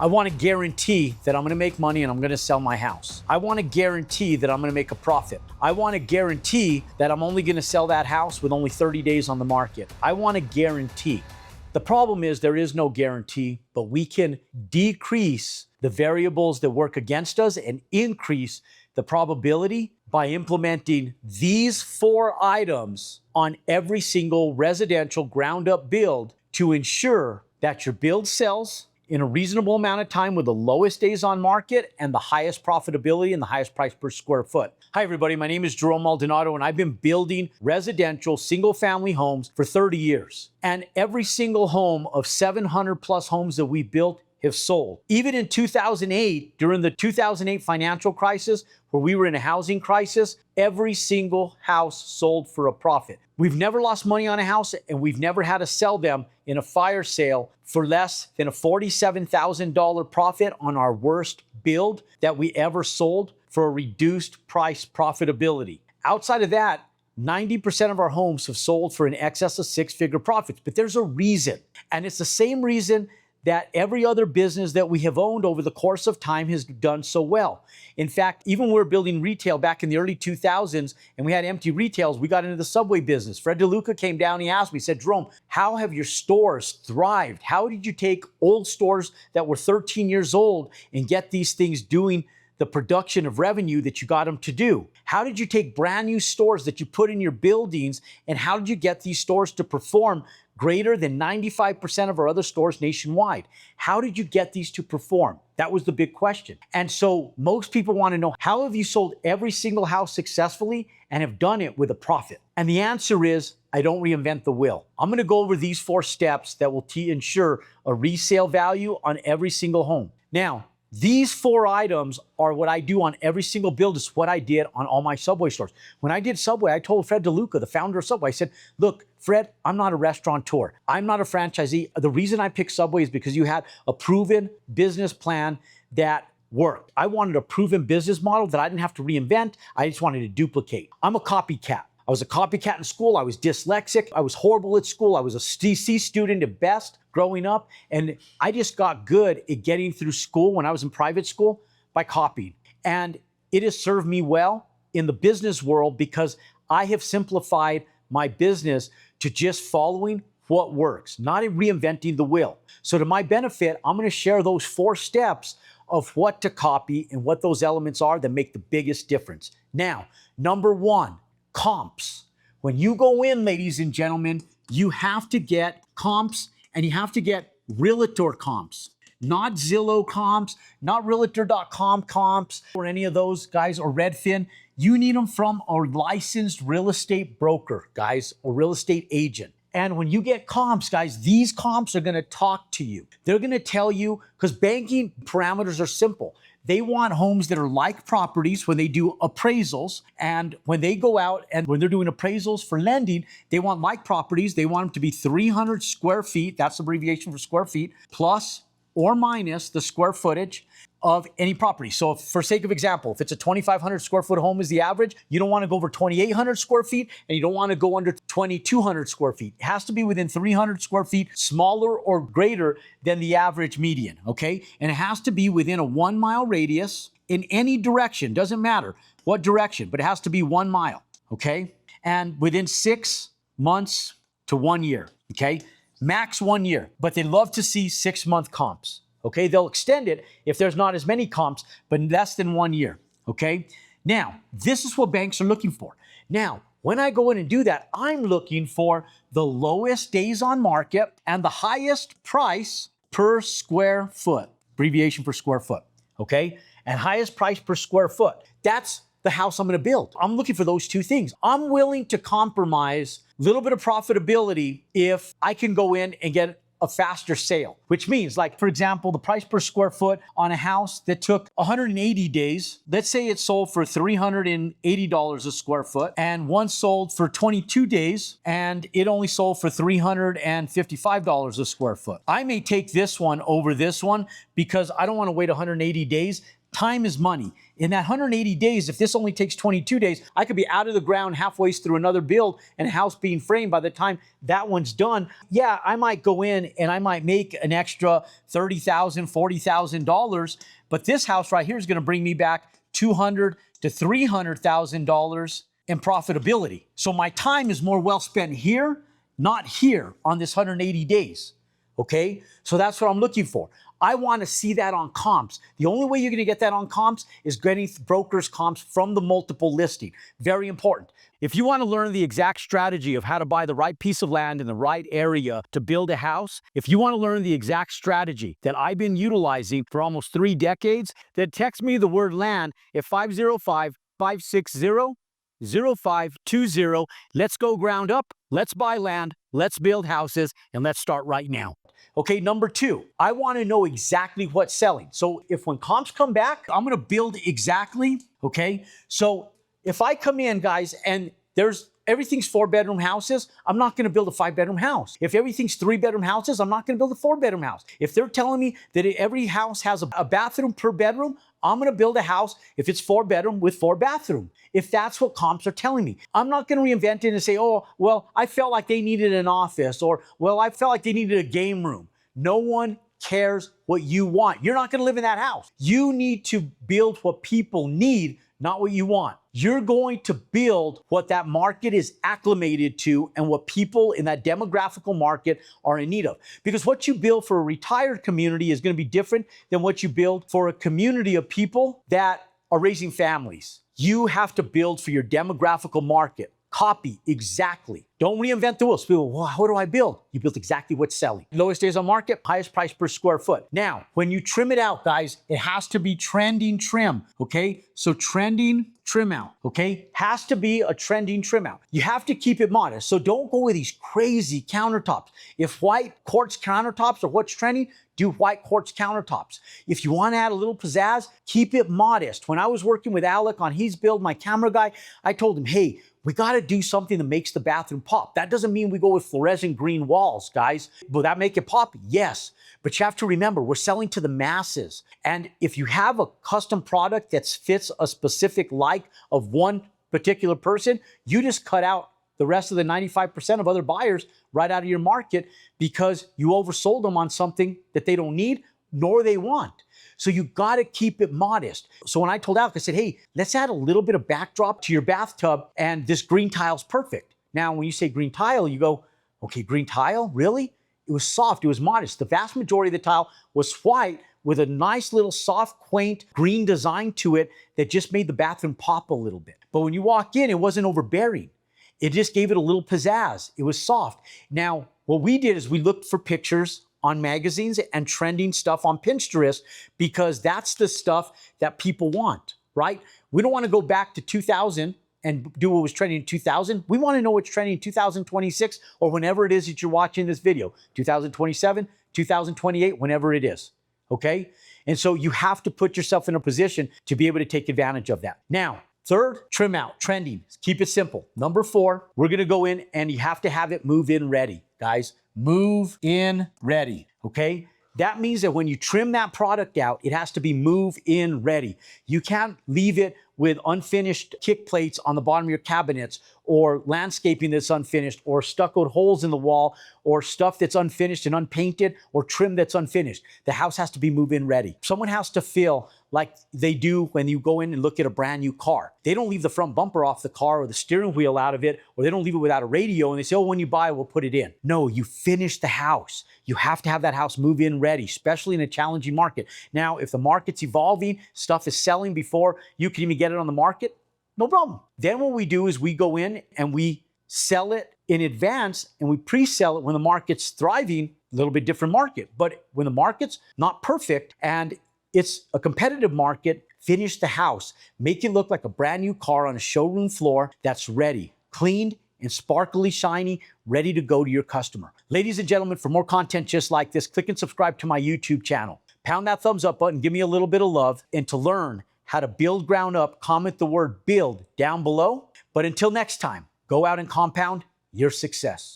I want to guarantee that I'm going to make money and I'm going to sell my house. I want to guarantee that I'm going to make a profit. I want to guarantee that I'm only going to sell that house with only 30 days on the market. I want to guarantee. The problem is there is no guarantee, but we can decrease the variables that work against us and increase the probability by implementing these 4 items on every single residential ground up build to ensure that your build sells in a reasonable amount of time with the lowest days on market and the highest profitability and the highest price per square foot. Hi everybody, my name is Jerome Maldonado and I've been building residential single family homes for 30 years. And every single home of 700 plus homes that we built have sold. Even in 2008, during the 2008 financial crisis, where we were in a housing crisis, every single house sold for a profit. We've never lost money on a house and we've never had to sell them in a fire sale for less than a $47,000 profit on our worst build that we ever sold for a reduced price profitability. Outside of that, 90% of our homes have sold for in excess of 6-figure profits, but there's a reason. And it's the same reason that every other business that we have owned over the course of time has done so well. In fact, even when we were building retail back in the early 2000s and we had empty retails, we got into the Subway business. Fred DeLuca came down, he asked me, he said, Jerome, how have your stores thrived? How did you take old stores that were 13 years old and get these things doing the production of revenue that you got them to do? How did you take brand new stores that you put in your buildings and how did you get these stores to perform greater than 95% of our other stores nationwide? How did you get these to perform? That was the big question. And so most people want to know, how have you sold every single house successfully and have done it with a profit? And the answer is, I don't reinvent the wheel. I'm going to go over these 4 steps that will ensure a resale value on every single home. Now, these 4 items are what I do on every single build. It's what I did on all my Subway stores. When I did Subway, I told Fred DeLuca, the founder of Subway, I said, look, Fred, I'm not a restaurateur. I'm not a franchisee. The reason I picked Subway is because you had a proven business plan that worked. I wanted a proven business model that I didn't have to reinvent. I just wanted to duplicate. I'm a copycat. I was a copycat in school. I was dyslexic. I was horrible at school. I was a C student at best growing up. And I just got good at getting through school when I was in private school by copying. And it has served me well in the business world because I have simplified my business to just following what works, not in reinventing the wheel. So to my benefit, I'm going to share those 4 steps of what to copy and what those elements are that make the biggest difference. Now, number 1, comps. When you go in, ladies and gentlemen, you have to get comps and you have to get realtor comps, not Zillow comps, not realtor.com comps or any of those guys or Redfin. You need them from a licensed real estate broker, guys, or real estate agent. And when you get comps, guys, these comps are going to talk to you. They're going to tell you, because banking parameters are simple. They want homes that are like properties when they do appraisals. And when they go out and when they're doing appraisals for lending, they want like properties. They want them to be 300 square feet. That's the abbreviation for square feet, plus or minus the square footage of any property. So if, for sake of example, if it's a 2,500 square foot home is the average, you don't want to go over 2,800 square feet and you don't want to go under 2,200 square feet. It has to be within 300 square feet, smaller or greater than the average median, okay? And it has to be within a 1 mile radius in any direction, doesn't matter what direction, but it has to be 1 mile, okay? And within 6 months to 1 year, okay? Max 1 year, but they love to see 6-month comps. Okay, they'll extend it if there's not as many comps, but less than 1 year, okay? Now, this is what banks are looking for. Now, when I go in and do that, I'm looking for the lowest days on market and the highest price per square foot, abbreviation for square foot, okay? And highest price per square foot. That's the house I'm gonna build. I'm looking for those 2 things. I'm willing to compromise a little bit of profitability if I can go in and get a faster sale, which means, like, for example, the price per square foot on a house that took 180 days, let's say it sold for $380 a square foot, and one sold for 22 days, and it only sold for $355 a square foot. I may take this one over this one because I don't want to wait 180 days. Time is money. In that 180 days, if this only takes 22 days, I could be out of the ground halfway through another build and a house being framed by the time that one's done. Yeah, I might go in and I might make an extra $30,000, $40,000, but this house right here is going to bring me back $200,000 to $300,000 in profitability. So my time is more well spent here, not here on this 180 days. Okay, so that's what I'm looking for. I want to see that on comps. The only way you're going to get that on comps is getting brokers comps from the multiple listing. Very important. If you want to learn the exact strategy of how to buy the right piece of land in the right area to build a house, if you want to learn the exact strategy that I've been utilizing for almost 3 decades, then text me the word land at 505-560-0520. Let's go ground up. Let's buy land. Let's build houses, and let's start right now. Okay, number 2, I want to know exactly what's selling. So if when comps come back, I'm going to build exactly, okay? So if I come in, guys, and everything's 4-bedroom houses, I'm not going to build a 5-bedroom house. If everything's 3-bedroom houses, I'm not going to build a 4-bedroom house. If they're telling me that every house has a bathroom per bedroom, I'm going to build a house if it's 4-bedroom with 4 bathroom. If that's what comps are telling me, I'm not going to reinvent it and say, oh, well, I felt like they needed an office, or, well, I felt like they needed a game room. No one cares what you want. You're not going to live in that house. You need to build what people need, not what you want. You're going to build what that market is acclimated to and what people in that demographical market are in need of. Because what you build for a retired community is going to be different than what you build for a community of people that are raising families. You have to build for your demographical market. Copy exactly. Don't reinvent the wheel. So people, well, how do I build? You build exactly what's selling. Lowest days on market, highest price per square foot. Now, when you trim it out, guys, it has to be trending trim, okay? So trending trim out, okay? Has to be a trending trim out. You have to keep it modest. So don't go with these crazy countertops. If white quartz countertops are what's trending, do white quartz countertops. If you want to add a little pizzazz, keep it modest. When I was working with Alec on his build, my camera guy, I told him, hey, we got to do something that makes the bathroom pop. That doesn't mean we go with fluorescent green walls, guys. Will that make it pop? Yes. But you have to remember, we're selling to the masses. And if you have a custom product that fits a specific like of one particular person, you just cut out the rest of the 95% of other buyers right out of your market because you oversold them on something that they don't need nor they want. So you got to keep it modest. So when I told Alec, I said, hey, let's add a little bit of backdrop to your bathtub and this green tile's perfect. Now, when you say green tile, you go, okay, green tile, really? It was soft, it was modest. The vast majority of the tile was white with a nice little soft, quaint green design to it that just made the bathroom pop a little bit. But when you walk in, it wasn't overbearing. It just gave it a little pizzazz. It was soft. Now, what we did is we looked for pictures on magazines and trending stuff on Pinterest because that's the stuff that people want, right? We don't want to go back to 2000 and do what was trending in 2000. We want to know what's trending in 2026 or whenever it is that you're watching this video, 2027, 2028, whenever it is, okay? And so you have to put yourself in a position to be able to take advantage of that. Now, third, trim out, trending. Keep it simple. Number 4, we're going to go in and you have to have it move in ready, guys. Move in ready, okay? That means that when you trim that product out, it has to be move in ready. You can't leave it with unfinished kick plates on the bottom of your cabinets or landscaping that's unfinished or stuccoed holes in the wall or stuff that's unfinished and unpainted or trim that's unfinished. The house has to be move-in ready. Someone has to feel like they do when you go in and look at a brand new car. They don't leave the front bumper off the car or the steering wheel out of it, or they don't leave it without a radio and they say, oh, when you buy, we'll put it in. No, you finish the house. You have to have that house move-in ready, especially in a challenging market. Now, if the market's evolving, stuff is selling before you can even get it on the market, no problem. Then what we do is we go in and we sell it in advance and we pre-sell it when the market's thriving, a little bit different market. But when the market's not perfect and it's a competitive market, finish the house. Make it look like a brand new car on a showroom floor that's ready, cleaned and sparkly shiny, ready to go to your customer. Ladies and gentlemen, for more content just like this, click and subscribe to my YouTube channel. Pound that thumbs up button, give me a little bit of love, and to learn how to build ground up, comment the word build down below. But until next time, go out and compound your success.